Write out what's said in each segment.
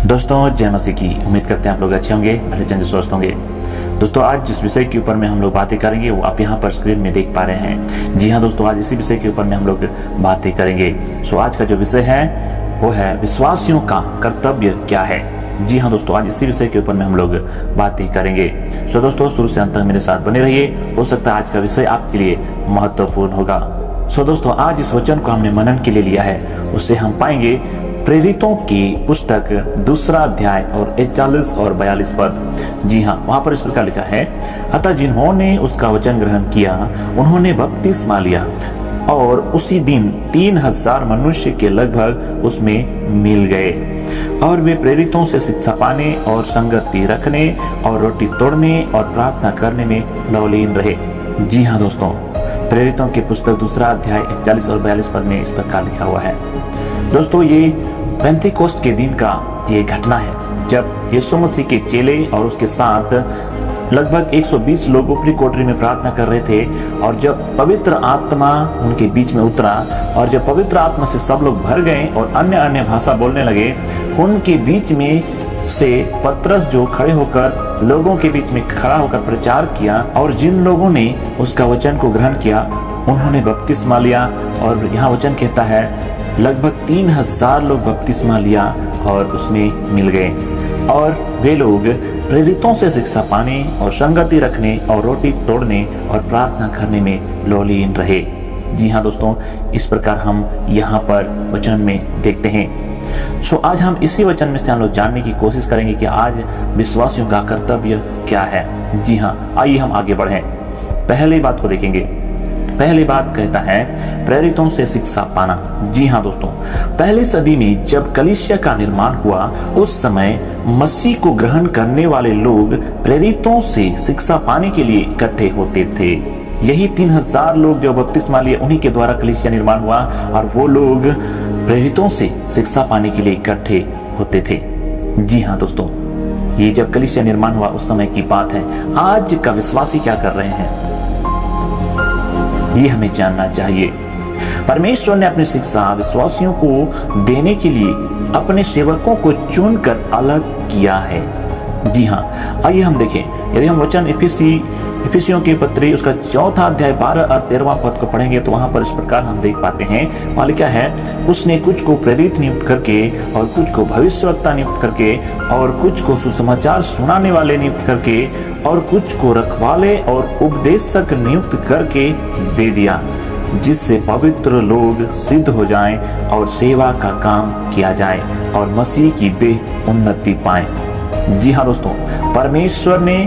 दोस्तों जय मसीह की। उम्मीद करते हैं आप लोग अच्छे होंगे, भले चंगे स्वस्थ होंगे। दोस्तों आज जिस विषय के ऊपर में हम लोग बातें करेंगे वो आप यहाँ पर स्क्रीन में देख पा रहे हैं। जी हाँ दोस्तों, आज इसी विषय के ऊपर में हम लोग बातें करेंगे। सो आज का जो विषय है वो है विश्वासियों का कर्तव्य क्या है। जी हाँ दोस्तों, आज इसी विषय के ऊपर में हम लोग बातें करेंगे। सो दोस्तों शुरू से अंत तक मेरे साथ बने रहिए, हो सकता है आज का विषय आपके लिए महत्वपूर्ण होगा। सो दोस्तों आज इस वचन को हमने मनन के लिए लिया है, उससे हम पाएंगे प्रेरितों की पुस्तक 2 अध्याय और 41 और 42 पद। जी हाँ, वहां पर इस प्रकार लिखा है, अतः जिन्होंने उसका वचन ग्रहण किया उन्होंने बपतिस्मा लिया और उसी दिन 3000 मनुष्य के लगभग उसमें मिल गए और वे प्रेरितों से शिक्षा पाने और संगति रखने और रोटी तोड़ने और प्रार्थना करने में लवलीन रहे। जी हाँ दोस्तों, प्रेरितों की पुस्तक 2 अध्याय 41 और 42 पद में इस प्रकार लिखा हुआ है। दोस्तों ये पेंतीकोस्त के दिन का ये घटना है जब यीशु मसीह के चेले और उसके साथ लगभग 120 लोग ऊपरी कोठरी में प्रार्थना कर रहे थे और जब पवित्र आत्मा उनके बीच में उतरा और जब पवित्र आत्मा से सब लोग भर गए और अन्य अन्य भाषा बोलने लगे, उनके बीच में से पतरस जो खड़े होकर लोगों के बीच में खड़ा होकर प्रचार किया और जिन लोगों ने उसका वचन को ग्रहण किया उन्होंने बपतिस्मा लिया। और यहाँ वचन कहता है लगभग 3000 लोग बपतिस्मा लिया और उसमें मिल गए और वे लोग प्रेरितों से शिक्षा पाने और संगति रखने और रोटी तोड़ने और प्रार्थना करने में लवलीन रहे। जी हाँ दोस्तों, इस प्रकार हम यहाँ पर वचन में देखते हैं। सो आज हम इसी वचन में से हम लोग जानने की कोशिश करेंगे कि आज विश्वासियों का कर्तव्य क्या है। जी हाँ, आइए हम आगे बढ़ें। पहली बात को देखेंगे। पहली बात कहता है प्रेरितों से शिक्षा पाना। जी हाँ दोस्तों, पहली सदी में जब कलीसिया का निर्माण हुआ उस समय मसीह को ग्रहण करने वाले लोग प्रेरितों से शिक्षा पाने के लिए इकट्ठे होते थे। यही 3000 लोग जो बपतिस्मा लिए उन्हीं के द्वारा कलीसिया निर्माण हुआ और वो लोग प्रेरितों से शिक्षा पाने के लिए इकट्ठे होते थे। जी हाँ दोस्तों, ये जब कलीसिया निर्माण हुआ उस समय की बात है। आज का विश्वासी क्या कर रहे हैं ये हमें जानना चाहिए। परमेश्वर ने अपनी शिक्षा विश्वासियों को देने के लिए अपने सेवकों को चुनकर अलग किया है। जी हाँ, आइए हम देखें। यदि हम वचन इफिसियों की पत्री उसका 4 अध्याय 12 और 13वां पद को पढ़ेंगे तो वहां पर इस प्रकार हम देख पाते हैं। वहां लिखा है, उसने कुछ को प्रेरित नियुक्त करके और कुछ को भविष्यवक्ता नियुक्त करके और कुछ को सुसमाचार सुनाने वाले नियुक्त करके और कुछ को रखवाले और उपदेशक नियुक्त करके दे दिया, जिससे पवित्र लोग सिद्ध हो जाएं और सेवा का काम किया जाए और मसीह की देह उन्नति पाए। जी हाँ दोस्तों, परमेश्वर ने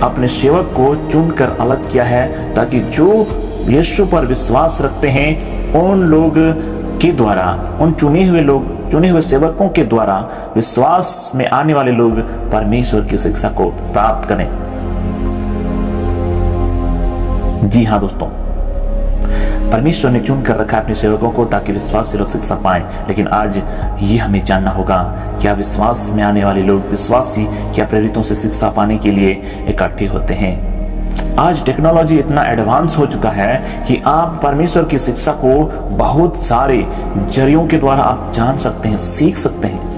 अपने सेवक को चुनकर अलग किया है ताकि जो यीशु पर विश्वास रखते हैं उन लोग के द्वारा, उन चुने हुए सेवकों के द्वारा विश्वास में आने वाले लोग परमेश्वर की शिक्षा को प्राप्त करें। जी हाँ दोस्तों, परमेश्वर ने चुन कर रखा है अपने सेवकों को ताकि विश्वास से लोग शिक्षा पाएं। लेकिन आज ये हमें जानना होगा, क्या विश्वास में आने वाले लोग विश्वासी क्या प्रेरितों से शिक्षा पाने के लिए इकट्ठे होते हैं। आज टेक्नोलॉजी इतना एडवांस हो चुका है कि आप परमेश्वर की शिक्षा को बहुत सारे जरियों के द्वारा आप जान सकते हैं, सीख सकते हैं।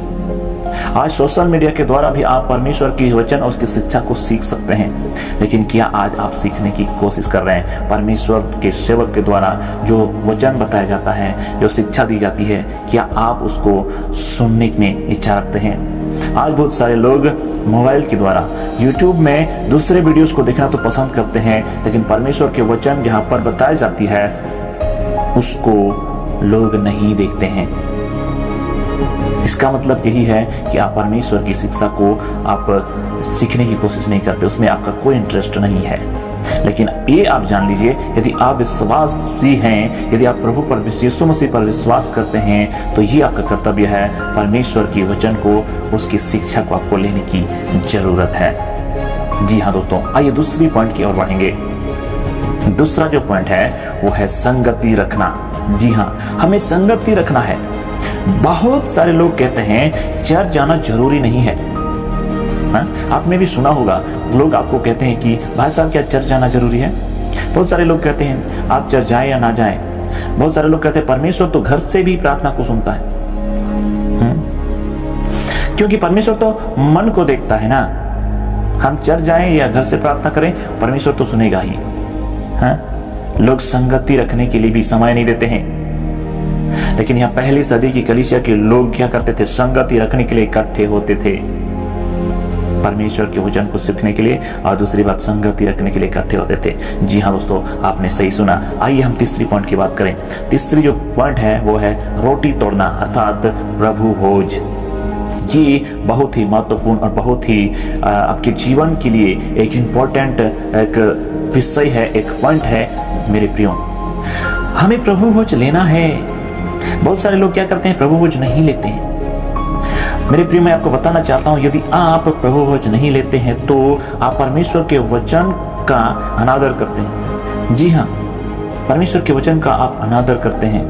आज सोशल मीडिया के द्वारा भी आप परमेश्वर की वचन और उसकी शिक्षा को सीख सकते हैं। लेकिन क्या आज आप सीखने की कोशिश कर रहे हैं? परमेश्वर के सेवक के द्वारा जो वचन बताया जाता है, जो शिक्षा दी जाती है, क्या आप उसको सुनने में इच्छा रखते हैं? आज बहुत सारे लोग मोबाइल के द्वारा यूट्यूब में दूसरे वीडियोस को देखना तो पसंद करते हैं, लेकिन परमेश्वर के वचन जहाँ पर बताई जाती है उसको लोग नहीं देखते हैं। इसका मतलब यही है कि आप परमेश्वर की शिक्षा को आप सीखने की कोशिश नहीं करते, उसमें आपका कोई इंटरेस्ट नहीं है। लेकिन ये आप जान लीजिए, यदि आप विश्वासी हैं, यदि आप प्रभु पर यीशु मसीह पर विश्वास करते हैं तो ये आपका कर्तव्य है, परमेश्वर की वचन को, उसकी शिक्षा को आपको लेने की जरूरत है। जी हाँ दोस्तों, आइए दूसरी पॉइंट की ओर बढ़ेंगे। दूसरा जो पॉइंट है वो है संगति रखना। जी हाँ, हमें संगति रखना है। बहुत सारे लोग कहते हैं चर्च जाना जरूरी नहीं है। आपने भी सुना होगा, लोग आपको कहते हैं कि भाई साहब क्या चर्च जाना जरूरी है? बहुत सारे लोग कहते हैं आप चर्च जाएं या ना जाएं। बहुत सारे लोग कहते हैं परमेश्वर तो घर से भी प्रार्थना को सुनता है। क्योंकि परमेश्वर तो मन को देखता है ना। हम चर्च जाएं या घर से प्रार्थना करें, परमेश्वर तो सुनेगा ही। हाँ? लोग संगति रखने के लिए भी समय नहीं देते हैं, लेकिन यहाँ पहली सदी की कलीसिया के लोग क्या करते थे? संगति रखने के लिए इकट्ठे होते थे, परमेश्वर के वचन को सीखने के लिए, और दूसरी बात संगति रखने के लिए इकट्ठे होते थे। जी हाँ दोस्तों, आपने सही सुना। आइए हम तीसरी पॉइंट की बात करें। तीसरी जो पॉइंट है वो है रोटी तोड़ना, अर्थात प्रभु भोज। ये बहुत ही महत्वपूर्ण और बहुत ही आपके जीवन के लिए एक इम्पोर्टेंट एक विषय है, एक पॉइंट है मेरे प्रियो। हमें प्रभु भोज लेना है। बहुत सारे लोग क्या करते हैं? प्रभु भोज नहीं लेते हैं। मेरे प्रियो, मैं आपको बताना चाहता हूं, यदि आप प्रभु भोज नहीं लेते हैं तो आप परमेश्वर के वचन का अनादर करते हैं। जी हाँ, परमेश्वर के वचन का आप अनादर करते हैं।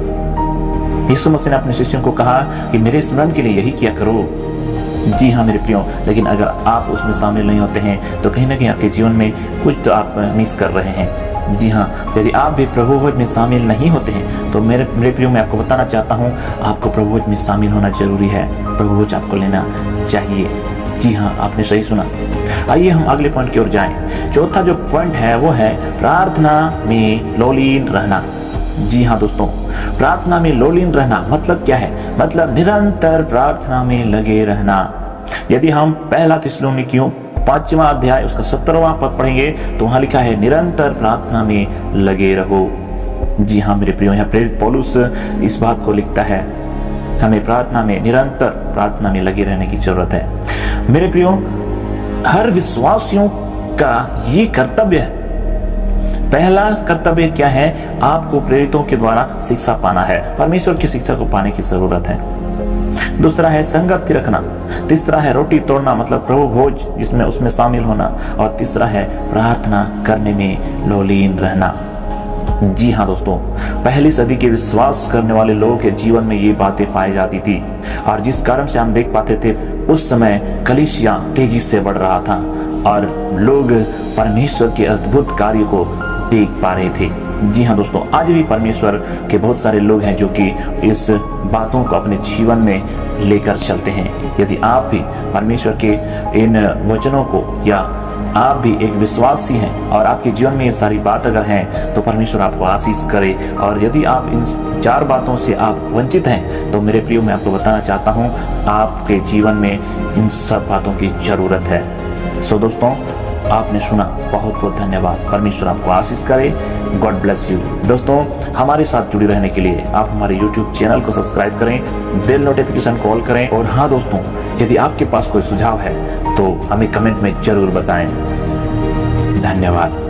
यीशु मसीह ने अपने शिष्यों को कहा कि मेरे स्मरण के लिए यही किया करो। जी हाँ मेरे प्रियो, लेकिन अगर आप उसमें शामिल नहीं होते हैं तो कहीं ना कहीं आपके जीवन में कुछ तो आप मिस कर रहे हैं। जी हाँ, यदि आप भी प्रभु भोज में शामिल नहीं होते हैं तो मेरे प्रियो, मैं आपको बताना चाहता हूँ, आपको प्रभु भोज में शामिल होना जरूरी है। प्रभु भोज आपको लेना चाहिए। जी हाँ, आपने सही सुना। आइए हम अगले पॉइंट की ओर जाएं। चौथा जो पॉइंट है वो है प्रार्थना में लोलीन रहना। जी हाँ दोस्तों, प्रार्थना में लोलीन रहना मतलब क्या है? मतलब निरंतर प्रार्थना में लगे रहना। यदि हम पहला थिस्सलुनीकियों 5वां अध्याय उसका 17वां पद पढ़ेंगे तो वहां लिखा है निरंतर प्रार्थना में लगे रहो। जी हाँ मेरे प्रियो, यहाँ प्रेरित पौलुस इस बात को लिखता है, हमें प्रार्थना में निरंतर प्रार्थना में लगे रहने की जरूरत है। मेरे प्रियो, हर विश्वासियों का ये कर्तव्य है। पहला कर्तव्य क्या है? आपको प्रेरितों के द्वारा शिक्षा पाना है, परमेश्वर की शिक्षा को पाने की जरूरत है। दूसरा है संगति रखना। तीसरा है रोटी तोड़ना, मतलब प्रभु भोज जिसमें उसमें शामिल होना। और तीसरा है प्रार्थना करने में लोलीन रहना। जी हाँ दोस्तों, पहली सदी के विश्वास करने वाले लोगों के जीवन में ये बातें पाई जाती थी, और जिस कारण से हम देख पाते थे उस समय कलीसिया तेजी से बढ़ रहा था और लोग परमेश्वर के अद्भुत कार्य को देख पा रहे थे। जी हाँ दोस्तों, आज भी परमेश्वर के बहुत सारे लोग हैं जो कि इस बातों को अपने जीवन में लेकर चलते हैं। यदि आप भी परमेश्वर के इन वचनों को, या आप भी एक विश्वासी हैं और आपके जीवन में ये सारी बात अगर हैं तो परमेश्वर आपको आशीष करे। और यदि आप इन 4 बातों से आप वंचित हैं तो मेरे प्रियो, मैं आपको बताना चाहता हूँ आपके जीवन में इन सब बातों की जरूरत है। सो दोस्तों, आपने सुना, बहुत बहुत धन्यवाद। परमेश्वर आपको आशीष करे। God bless you. दोस्तों, हमारे साथ जुड़े रहने के लिए आप हमारे YouTube चैनल को सब्सक्राइब करें, बेल नोटिफिकेशन कॉल करें, और हाँ दोस्तों, यदि आपके पास कोई सुझाव है तो हमें कमेंट में जरूर बताएं। धन्यवाद।